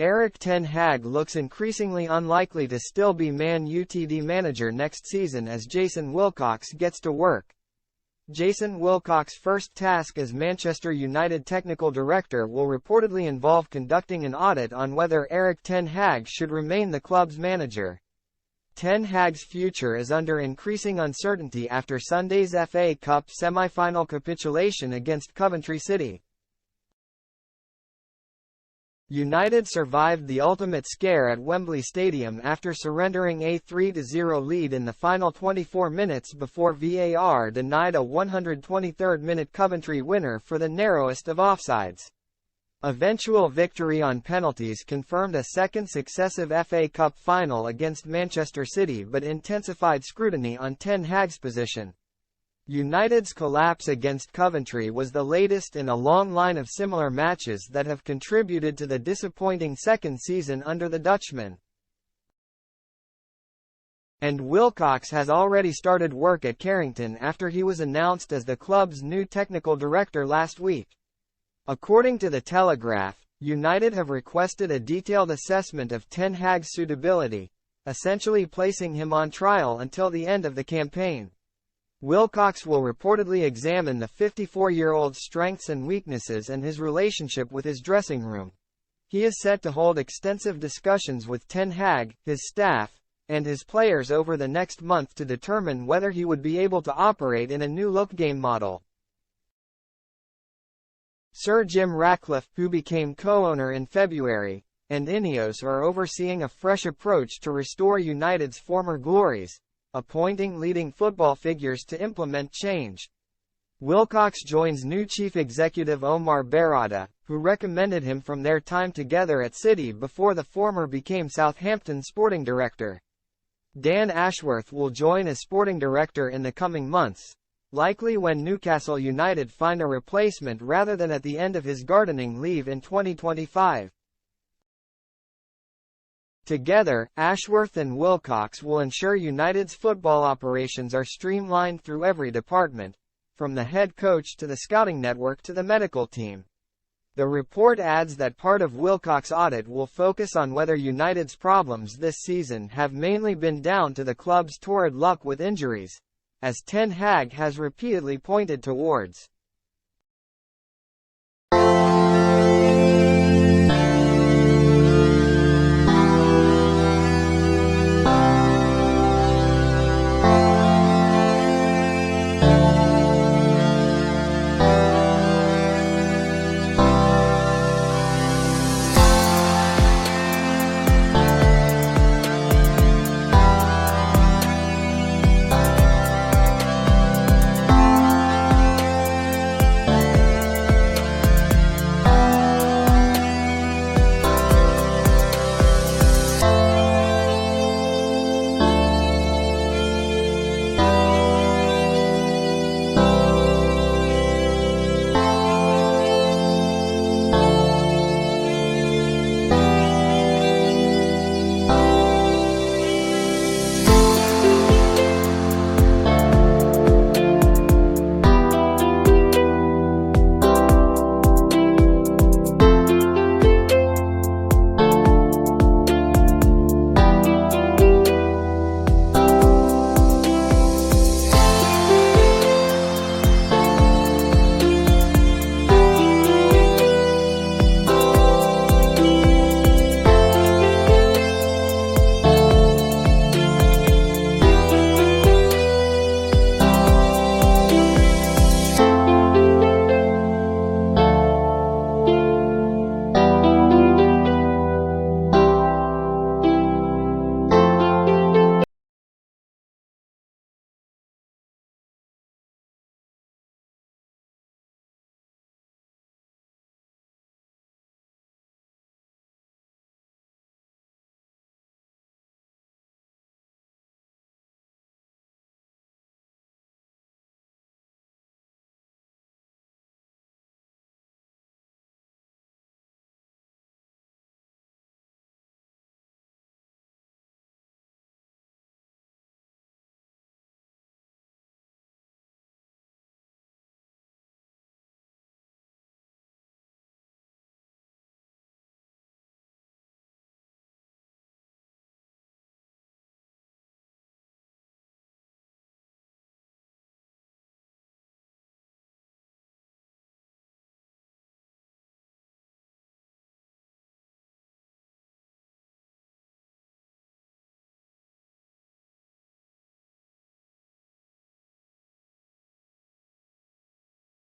Erik ten Hag looks increasingly unlikely to still be Man Utd manager next season as Jason Wilcox gets to work. Jason Wilcox's first task as Manchester United technical director will reportedly involve conducting an audit on whether Erik ten Hag should remain the club's manager. Ten Hag's future is under increasing uncertainty after Sunday's FA Cup semi-final capitulation against Coventry City. United survived the ultimate scare at Wembley Stadium after surrendering a 3-0 lead in the final 24 minutes before VAR denied a 123rd-minute Coventry winner for the narrowest of offsides. Eventual victory on penalties confirmed a second successive FA Cup final against Manchester City but intensified scrutiny on Ten Hag's position. United's collapse against Coventry was the latest in a long line of similar matches that have contributed to the disappointing second season under the Dutchman. And Wilcox has already started work at Carrington after he was announced as the club's new technical director last week. According to The Telegraph, United have requested a detailed assessment of Ten Hag's suitability, essentially placing him on trial until the end of the campaign. Wilcox will reportedly examine the 54-year-old's strengths and weaknesses and his relationship with his dressing room. He is set to hold extensive discussions with Ten Hag, his staff, and his players over the next month to determine whether he would be able to operate in a new-look game model. Sir Jim Ratcliffe, who became co-owner in February, and Ineos are overseeing a fresh approach to restore United's former glories, appointing leading football figures to implement change. Wilcox joins new chief executive Omar Berrada, who recommended him from their time together at City before the former became Southampton sporting director. Dan Ashworth will join as sporting director in the coming months, likely when Newcastle United find a replacement rather than at the end of his gardening leave in 2025. Together, Ashworth and Wilcox will ensure United's football operations are streamlined through every department, from the head coach to the scouting network to the medical team. The report adds that part of Wilcox's audit will focus on whether United's problems this season have mainly been down to the club's torrid luck with injuries, as Ten Hag has repeatedly pointed towards.